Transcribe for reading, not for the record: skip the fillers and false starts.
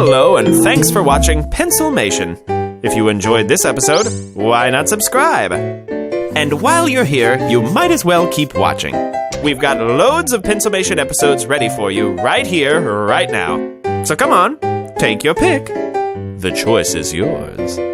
Hello, and thanks for watching Pencilmation. If you enjoyed this episode, why not subscribe? And while you're here, you might as well keep watching. We've got loads of Pencilmation episodes ready for you right here, right now. So come on, take your pick. The choice is yours.